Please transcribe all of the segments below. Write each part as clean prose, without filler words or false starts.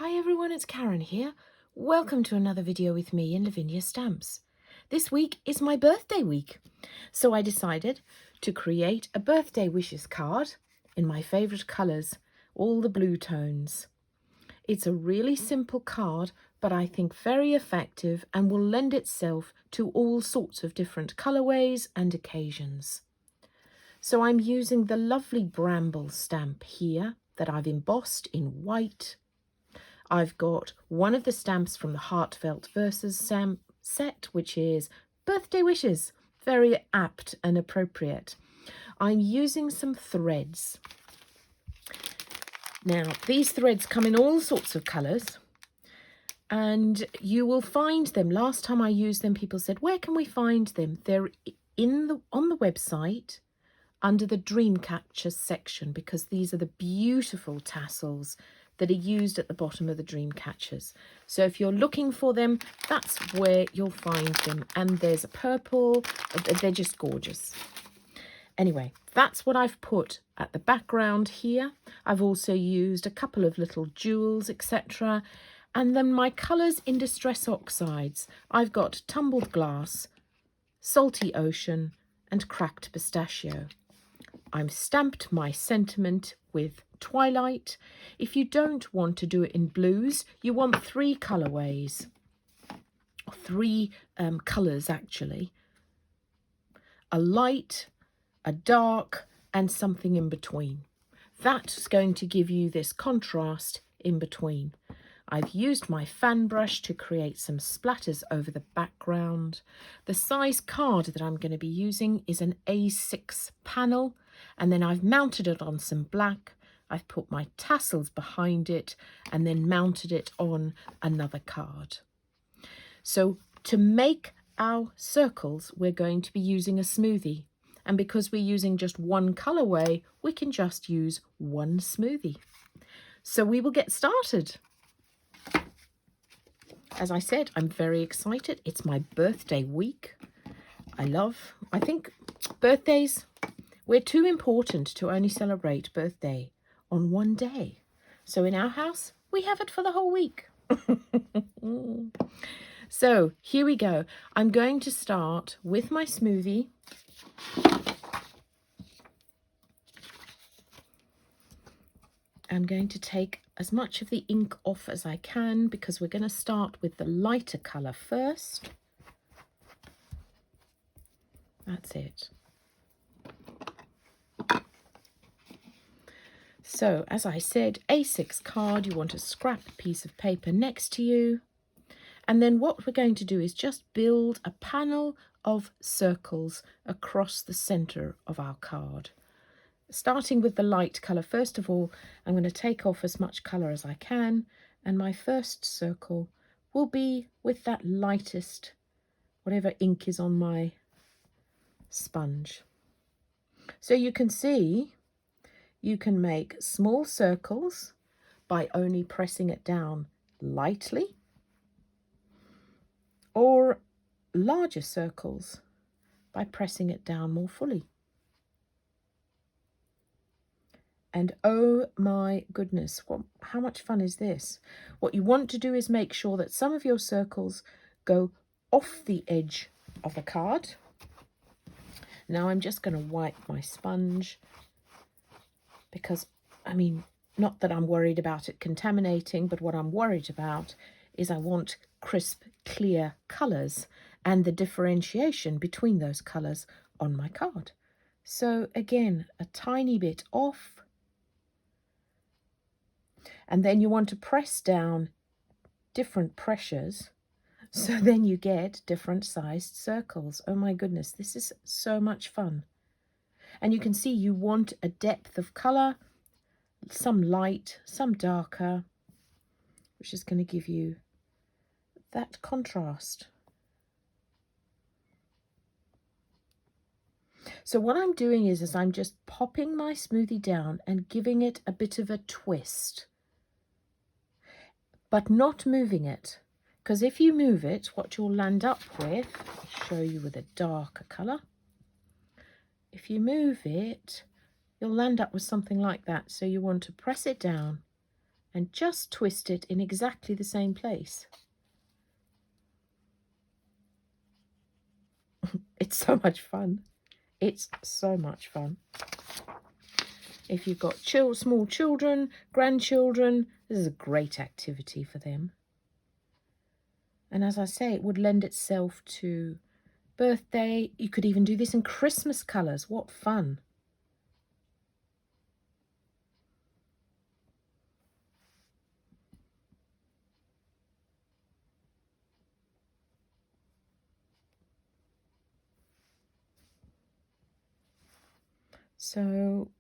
Hi everyone, it's Karen here. Welcome to another video with me and Lavinia Stamps. This week is my birthday week, so I decided to create a birthday wishes card in my favourite colours, all the blue tones. It's a really simple card, but I think very effective and will lend itself to all sorts of different colourways and occasions. So I'm using the lovely Bramble stamp here that I've embossed in white. I've got one of the stamps from the Heartfelt Verses stamp set, which is Birthday Wishes, very apt and appropriate. I'm using some threads. Now, these threads come in all sorts of colours, and you will find them. Last time I used them, people said, where can we find them? They're on the website under the Dreamcatcher section, because these are the beautiful tassels that are used at the bottom of the dream catchers. So if you're looking for them, that's where you'll find them. And there's a purple, they're just gorgeous. Anyway, that's what I've put at the background here. I've also used a couple of little jewels, etc. And then my colours in Distress Oxides. I've got Tumbled Glass, Salty Ocean and Cracked Pistachio. I've stamped my sentiment with Twilight. If you don't want to do it in blues, you want three colourways, three colours actually. A light, a dark and something in between. That's going to give you this contrast in between. I've used my fan brush to create some splatters over the background. The size card that I'm going to be using is an A6 panel, and then I've mounted it on some black. I've put my tassels behind it and then mounted it on another card. So to make our circles, we're going to be using a smoothie. And because we're using just one colourway, we can just use one smoothie. So we will get started. As I said, I'm very excited. It's my birthday week. I think birthdays, we're too important to only celebrate birthday on one day. So in our house, we have it for the whole week. So here we go. I'm going to start with my smoothie. I'm going to take as much of the ink off as I can because we're going to start with the lighter colour first. That's it. So, as I said, A6 card, you want a scrap piece of paper next to you. And then what we're going to do is just build a panel of circles across the centre of our card. Starting with the light colour, first of all, I'm going to take off as much colour as I can, and my first circle will be with that lightest, whatever ink is on my sponge. So you can see, you can make small circles by only pressing it down lightly, or larger circles by pressing it down more fully. And oh my goodness, how much fun is this? What you want to do is make sure that some of your circles go off the edge of the card. Now I'm just going to wipe my sponge because, I mean, not that I'm worried about it contaminating, but what I'm worried about is I want crisp, clear colours and the differentiation between those colours on my card. So again, a tiny bit off. And then you want to press down different pressures, so then you get different sized circles. Oh my goodness, this is so much fun. And you can see you want a depth of colour, some light, some darker, which is going to give you that contrast. So what I'm doing is I'm just popping my smoothie down and giving it a bit of a twist, but not moving it, because if you move it, what you'll land up with, I'll show you with a darker colour. If you move it, you'll land up with something like that. So you want to press it down and just twist it in exactly the same place. It's so much fun. It's so much fun. If you've got small children, grandchildren, this is a great activity for them. And as I say, it would lend itself to birthday. You could even do this in Christmas colours. What fun. So,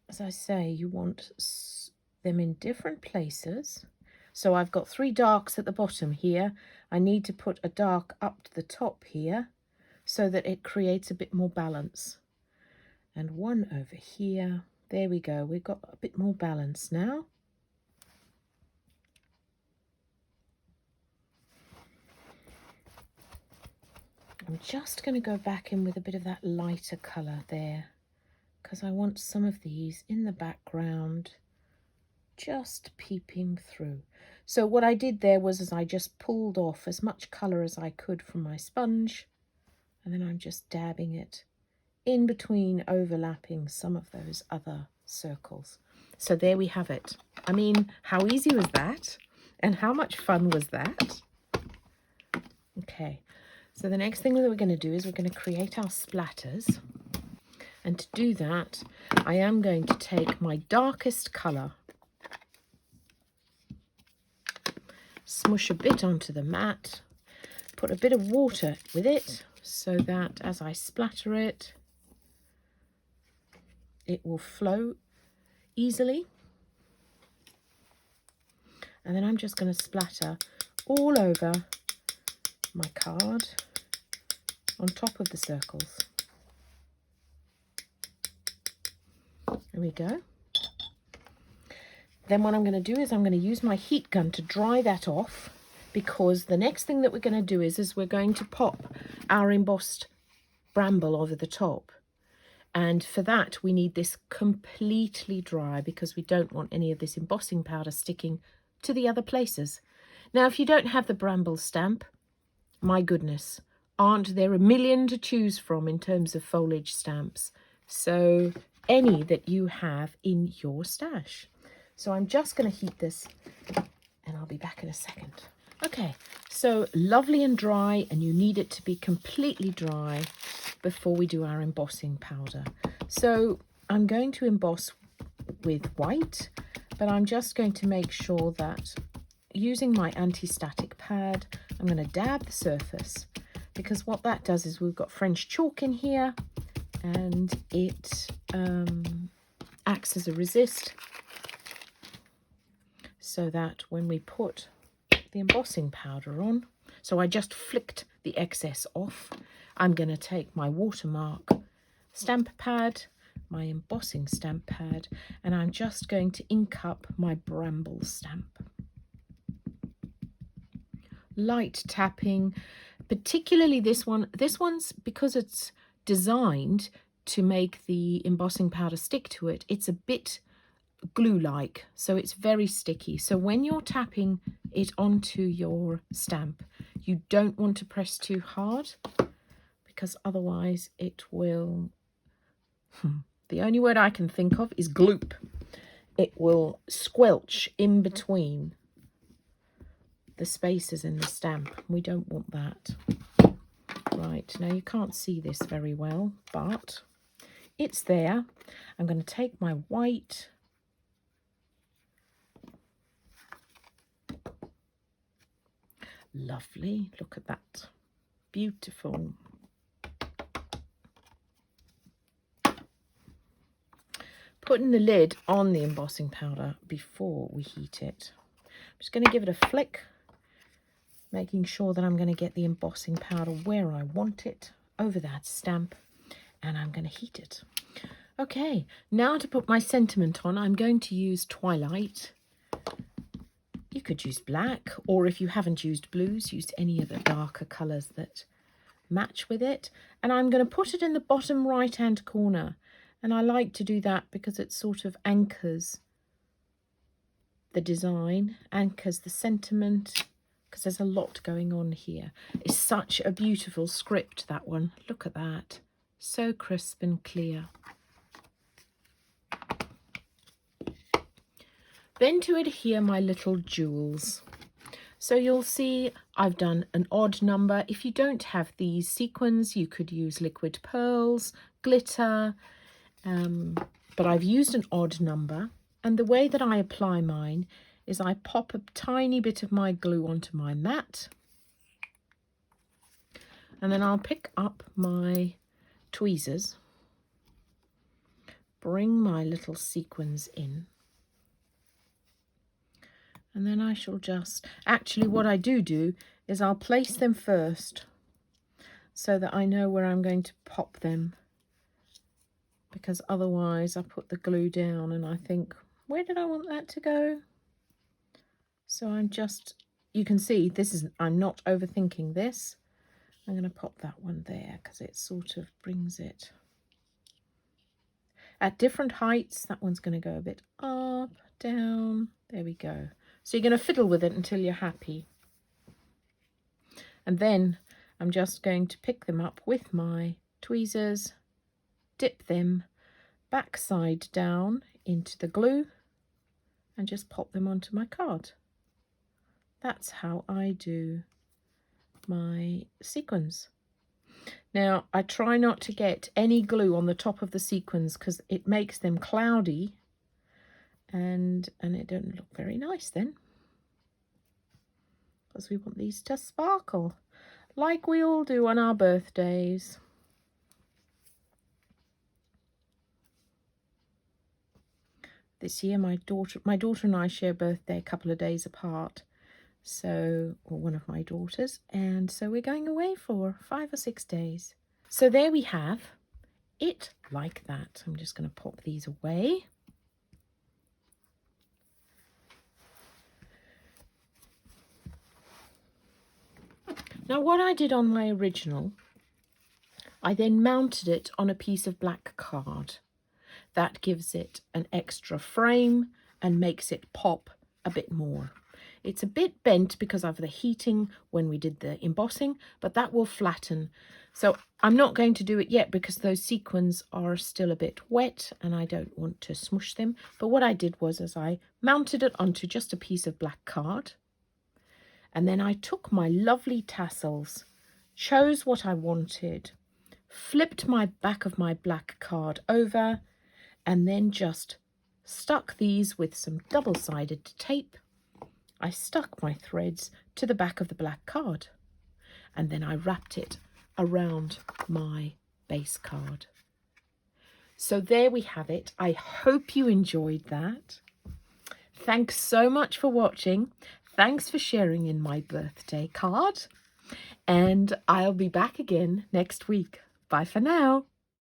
as I say, you want them in different places. So I've got 3 darks at the bottom here. I need to put a dark up to the top here so that it creates a bit more balance. And one over here. There we go. We've got a bit more balance now. I'm just going to go back in with a bit of that lighter colour there, because I want some of these in the background just peeping through. So what I did there was I just pulled off as much colour as I could from my sponge, and then I'm just dabbing it in between, overlapping some of those other circles. So there we have it. I mean, how easy was that? And how much fun was that? Okay, so the next thing that we're going to do is we're going to create our splatters. And to do that, I am going to take my darkest colour, smush a bit onto the mat, put a bit of water with it so that as I splatter it, it will flow easily. And then I'm just going to splatter all over my card on top of the circles. There we go. Then what I'm going to do is I'm going to use my heat gun to dry that off, because the next thing that we're going to do is we're going to pop our embossed bramble over the top. And for that, we need this completely dry, because we don't want any of this embossing powder sticking to the other places. Now, if you don't have the bramble stamp, my goodness, aren't there a million to choose from in terms of foliage stamps? So any that you have in your stash. So I'm just going to heat this and I'll be back in a second. Okay, so lovely and dry, and you need it to be completely dry before we do our embossing powder. So I'm going to emboss with white, but I'm just going to make sure that using my anti-static pad, I'm going to dab the surface, because what that does is we've got French chalk in here and it acts as a resist, so that when we put the embossing powder on, so I just flicked the excess off. I'm going to take my watermark stamp pad, my embossing stamp pad, and I'm just going to ink up my bramble stamp. Light tapping, particularly this one. This one's, because it's designed to make the embossing powder stick to it, it's a bit glue-like, so it's very sticky. So when you're tapping it onto your stamp, you don't want to press too hard, because otherwise it will, the only word I can think of is gloop. It will squelch in between the spaces in the stamp. We don't want that. Right, now you can't see this very well, but it's there. I'm going to take my white, lovely, look at that, beautiful. Putting the lid on the embossing powder before we heat it. I'm just going to give it a flick, making sure that I'm going to get the embossing powder where I want it over that stamp, and I'm going to heat it. Okay, now to put my sentiment on, I'm going to use Twilight. You could use black, or if you haven't used blues, use any of the darker colours that match with it. And I'm going to put it in the bottom right hand corner, and I like to do that because it sort of anchors the design anchors the sentiment, because there's a lot going on here. It's such a beautiful script, that one. Look at that. So crisp and clear. Then to adhere my little jewels. So you'll see I've done an odd number. If you don't have these sequins, you could use liquid pearls, glitter, but I've used an odd number. And the way that I apply mine is I pop a tiny bit of my glue onto my mat, and then I'll pick up my tweezers, bring my little sequins in, and then I shall just, actually what I do is I'll place them first so that I know where I'm going to pop them, because otherwise I put the glue down and I think, where did I want that to go? So I'm just, you can see this is, I'm not overthinking this. I'm going to pop that one there because it sort of brings it at different heights. That one's going to go a bit up, down. There we go. So you're going to fiddle with it until you're happy. And then I'm just going to pick them up with my tweezers, dip them backside down into the glue, and just pop them onto my card. That's how I do my sequins. Now, I try not to get any glue on the top of the sequins because it makes them cloudy and it don't look very nice then, because we want these to sparkle like we all do on our birthdays. This year my daughter and I share birthday a couple of days apart. So, or one of my daughters, and so we're going away for 5 or 6 days. So there we have it like that. I'm just going to pop these away. Now what I did on my original, I then mounted it on a piece of black card. That gives it an extra frame and makes it pop a bit more. It's a bit bent because of the heating when we did the embossing, but that will flatten. So I'm not going to do it yet because those sequins are still a bit wet and I don't want to smush them. But what I did was I mounted it onto just a piece of black card. And then I took my lovely tassels, chose what I wanted, flipped my back of my black card over, and then just stuck these with some double-sided tape. I stuck my threads to the back of the black card, and then I wrapped it around my base card. So there we have it. I hope you enjoyed that. Thanks so much for watching. Thanks for sharing in my birthday card. And I'll be back again next week. Bye for now.